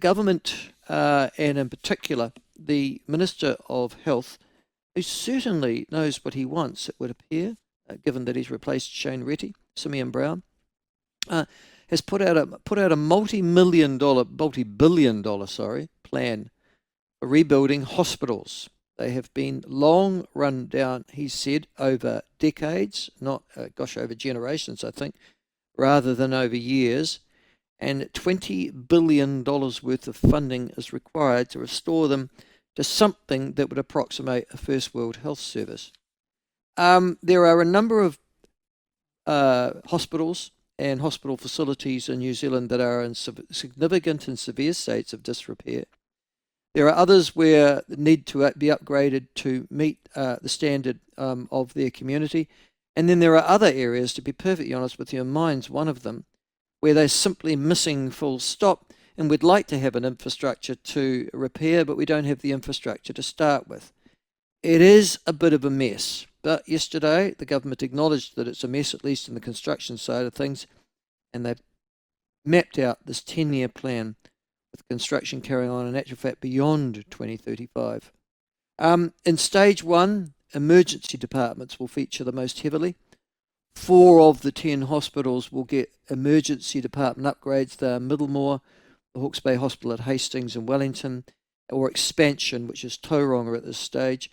government, and in particular the Minister of Health, who certainly knows what he wants, it would appear, given that he's replaced Shane Reti, Simeon Brown, has put out a multi-billion dollar plan for rebuilding hospitals. They have been long run down, he said, over decades, not over generations, I think, rather than over years. And $20 billion worth of funding is required to restore them to something that would approximate a first world health service. There are a number of hospitals and hospital facilities in New Zealand that are in significant and severe states of disrepair. There are others where they need to be upgraded to meet the standard of their community. And then there are other areas, to be perfectly honest with you, mine's one of them, where they're simply missing full stop, and we'd like to have an infrastructure to repair, but we don't have the infrastructure to start with. It is a bit of a mess, but yesterday the government acknowledged that it's a mess, at least in the construction side of things, and they've mapped out this 10-year plan with construction carrying on in actual fact beyond 2035. In stage 1, emergency departments will feature the most heavily. 4 of the 10 hospitals will get emergency department upgrades. They are Middlemore, the Hawke's Bay Hospital at Hastings and Wellington, or expansion, which is Tauranga at this stage.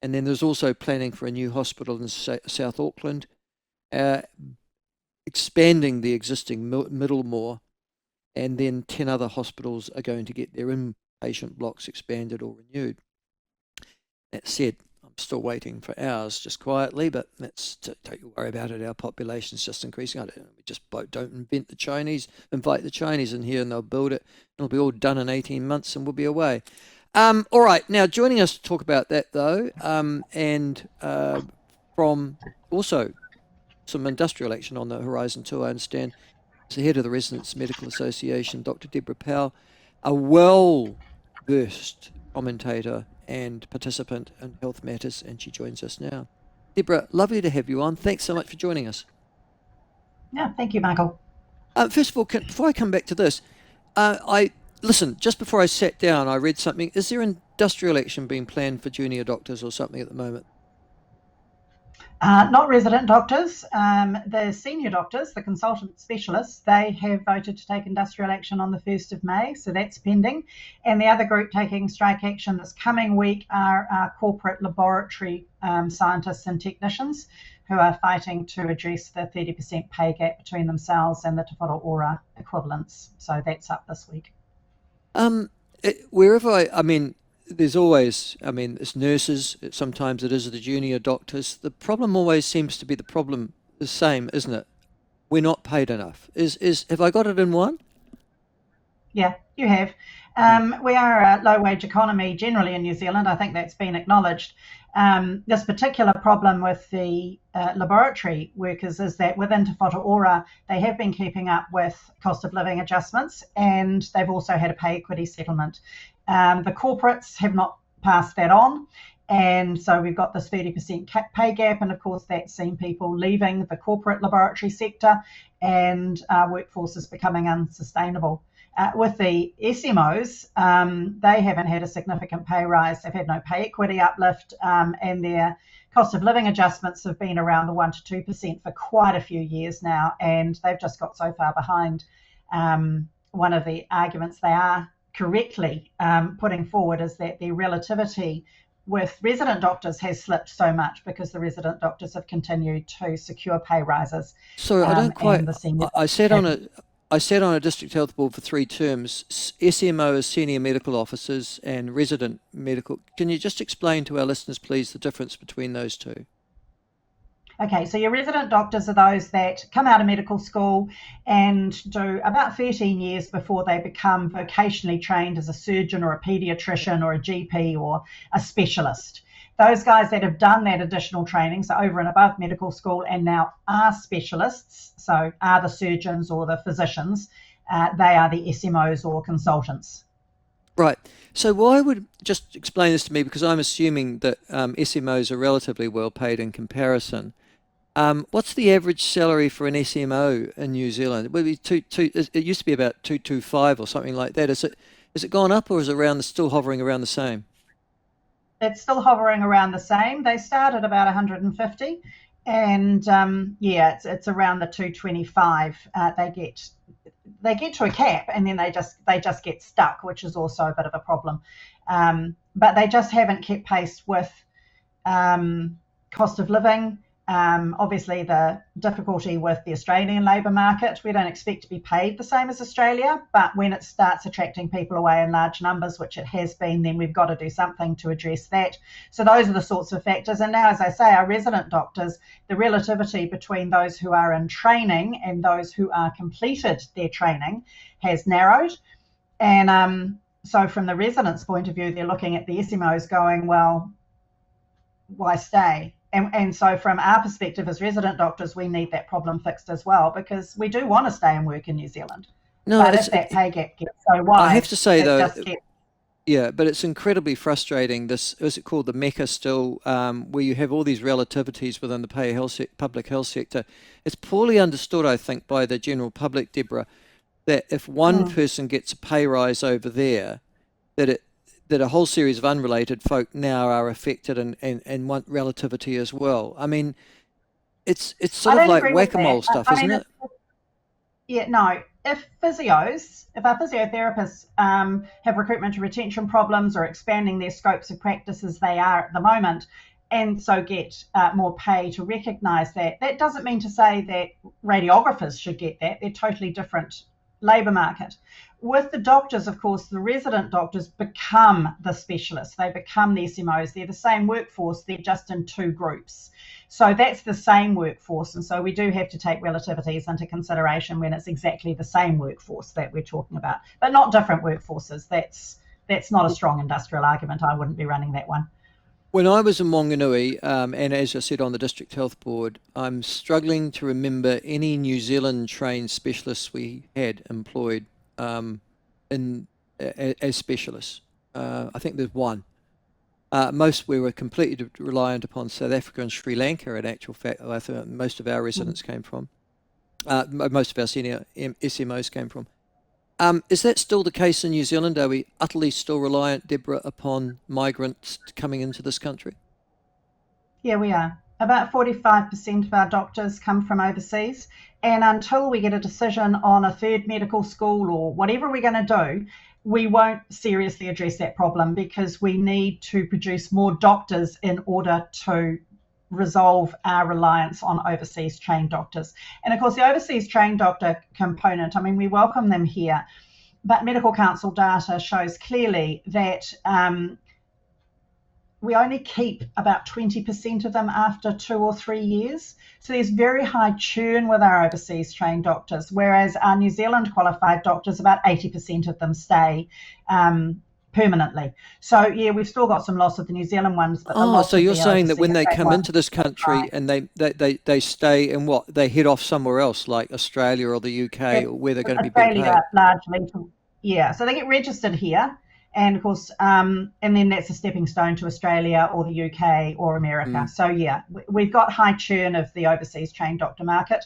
And then there's also planning for a new hospital in South Auckland, expanding the existing Middlemore, and then 10 other hospitals are going to get their inpatient blocks expanded or renewed. That said, I'm still waiting for ours, just quietly, but don't you worry about it. Our population's just increasing. We just don't invite the Chinese in here and they'll build it. It'll be all done in 18 months and we'll be away. All right, now joining us to talk about that though, and from also some industrial action on the horizon too, I understand, is the head of the Residents Medical Association, Dr Deborah Powell, a well-versed commentator and participant in health matters, and she joins us now. Deborah, lovely to have you on. Thanks so much for joining us. Yeah, thank you, Michael. First of all, before I come back to this, listen, just before I sat down, I read something. Is there industrial action being planned for junior doctors or something at the moment? Not resident doctors. The senior doctors, the consultant specialists, they have voted to take industrial action on the 1st of May, so that's pending. And the other group taking strike action this coming week are our corporate laboratory scientists and technicians who are fighting to address the 30% pay gap between themselves and the Te Whara Ora equivalents. So that's up this week. There's always, it's nurses, sometimes it is the junior doctors. The problem always seems to be the same, isn't it? We're not paid enough. Have I got it in one? Yeah, you have. We are a low-wage economy generally in New Zealand. I think that's been acknowledged. This particular problem with the laboratory workers is that within Te Whara Ora, they have been keeping up with cost of living adjustments, and they've also had a pay equity settlement. The corporates have not passed that on, and so we've got this 30% pay gap, and of course that's seen people leaving the corporate laboratory sector, and our workforce is becoming unsustainable. With the SMOs, they haven't had a significant pay rise. They've had no pay equity uplift, and their cost of living adjustments have been around the 1 to 2% for quite a few years now, and they've just got so far behind. One of the arguments they are correctly putting forward is that the relativity with resident doctors has slipped so much because the resident doctors have continued to secure pay rises. So I don't quite. I sat on a district health board for 3 terms. SMO is senior medical officers and resident medical. Can you just explain to our listeners, please, the difference between those two? Okay, so your resident doctors are those that come out of medical school and do about 13 years before they become vocationally trained as a surgeon or a paediatrician or a GP or a specialist. Those guys that have done that additional training, so over and above medical school, and now are specialists, so are the surgeons or the physicians, they are the SMOs or consultants. Right. So why would, just explain this to me, because I'm assuming that SMOs are relatively well paid in comparison. What's the average salary for an SMO in New Zealand? It would be it used to be about 225 or something like that. Is it gone up, or is it still hovering around the same? It's still hovering around the same. They start at about 150, and yeah, it's around the 225. They get to a cap, and then they just get stuck, which is also a bit of a problem. But they just haven't kept pace with cost of living. Obviously, the difficulty with the Australian labour market, we don't expect to be paid the same as Australia, but when it starts attracting people away in large numbers, which it has been, then we've got to do something to address that. So those are the sorts of factors. And now, as I say, our resident doctors, the relativity between those who are in training and those who are completed their training has narrowed. And so from the residents' point of view, they're looking at the SMOs going, well, why stay? And so from our perspective as resident doctors, we need that problem fixed as well, because we do want to stay and work in New Zealand. No, But if that pay gap gets so I have wide, to say it though, just gets... yeah, but it's incredibly frustrating. This is it called the Mecca still, where you have all these relativities within the public health sector. It's poorly understood, I think, by the general public, Deborah, that if one person gets a pay rise over there, that a whole series of unrelated folk now are affected and want relativity as well. I mean, it's I sort of don't like agree with whack-a-mole that. stuff, I isn't mean, it? yeah, no. If our physiotherapists have recruitment to retention problems or expanding their scopes of practice as they are at the moment, and so get more pay to recognise that, that doesn't mean to say that radiographers should get that. They're totally different labour market. With the doctors, of course, the resident doctors become the specialists. They become the SMOs. They're the same workforce. They're just in two groups. So that's the same workforce. And so we do have to take relativities into consideration when it's exactly the same workforce that we're talking about, but not different workforces. That's not a strong industrial argument. I wouldn't be running that one. When I was in Wanganui, and as I said on the District Health Board, I'm struggling to remember any New Zealand trained specialists we had employed in as specialists. I think there's one. Most we were completely reliant upon South Africa and Sri Lanka. In actual fact, I think most of our residents came from. Most of our senior SMOs came from. Is that still the case in New Zealand? Are we utterly still reliant, Deborah, upon migrants coming into this country? Yeah, we are. About 45% of our doctors come from overseas. And until we get a decision on a third medical school or whatever we're going to do, we won't seriously address that problem, because we need to produce more doctors in order to resolve our reliance on overseas trained doctors. And of course, the overseas trained doctor component, I mean, we welcome them here, but Medical Council data shows clearly that we only keep about 20% of them after 2 or 3 years. So there's very high churn with our overseas trained doctors, whereas our New Zealand qualified doctors, about 80% of them stay permanently. So yeah, we've still got some loss of the New Zealand ones, but so you're saying that when they come into this country and they stay and what, they head off somewhere else like Australia or the UK, or where they're going to be better paid? Largely, yeah. So they get registered here, and of course, and then that's a stepping stone to Australia or the UK or America. So yeah, we've got high churn of the overseas trained doctor market,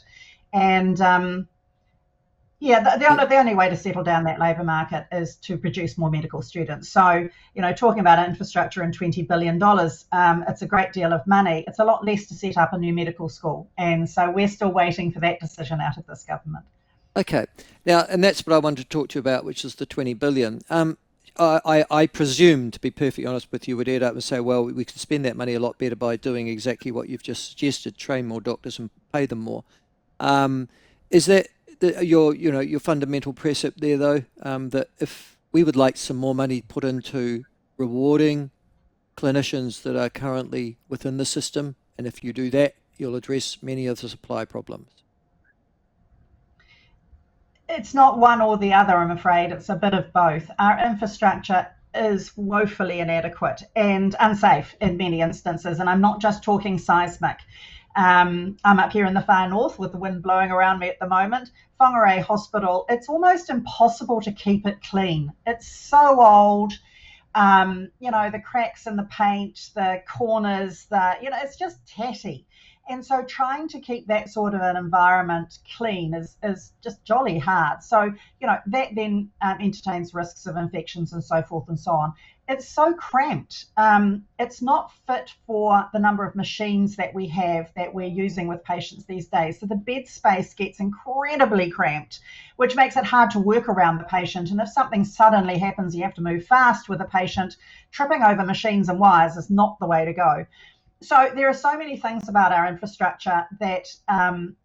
and yeah, the only way to settle down that labour market is to produce more medical students. So, talking about infrastructure and $20 billion, it's a great deal of money. It's a lot less to set up a new medical school. And so we're still waiting for that decision out of this government. Okay. Now, and that's what I wanted to talk to you about, which is the 20 billion. I presume, to be perfectly honest with you, would end up and say, well, we could spend that money a lot better by doing exactly what you've just suggested, train more doctors and pay them more. Is that your fundamental precept there, though, that if we would like some more money put into rewarding clinicians that are currently within the system, and if you do that, you'll address many of the supply problems? It's not one or the other, I'm afraid. It's a bit of both. Our infrastructure is woefully inadequate and unsafe in many instances, and I'm not just talking seismic. I'm up here in the far north with the wind blowing around me at the moment. Whangarei Hospital, it's almost impossible to keep it clean. It's so old. The cracks in the paint, the corners, it's just tatty. And so trying to keep that sort of an environment clean is just jolly hard. So, that then entertains risks of infections and so forth and so on. It's so cramped. It's not fit for the number of machines that we have that we're using with patients these days. So the bed space gets incredibly cramped, which makes it hard to work around the patient. And if something suddenly happens, you have to move fast with a patient. Tripping over machines and wires is not the way to go. So there are so many things about our infrastructure that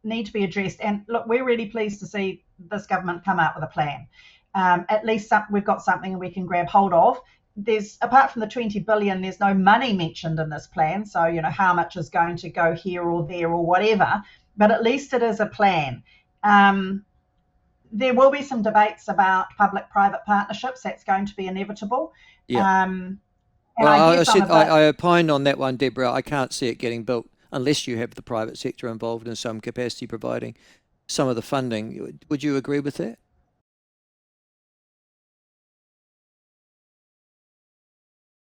need to be addressed. And look, we're really pleased to see this government come out with a plan. At least we've got something we can grab hold of. There's, apart from the 20 billion, there's no money mentioned in this plan. So, how much is going to go here or there or whatever, but at least it is a plan. There will be some debates about public-private partnerships. That's going to be inevitable. Yeah. And I opined on that one, Deborah. I can't see it getting built unless you have the private sector involved in some capacity, providing some of the funding. Would you agree with that?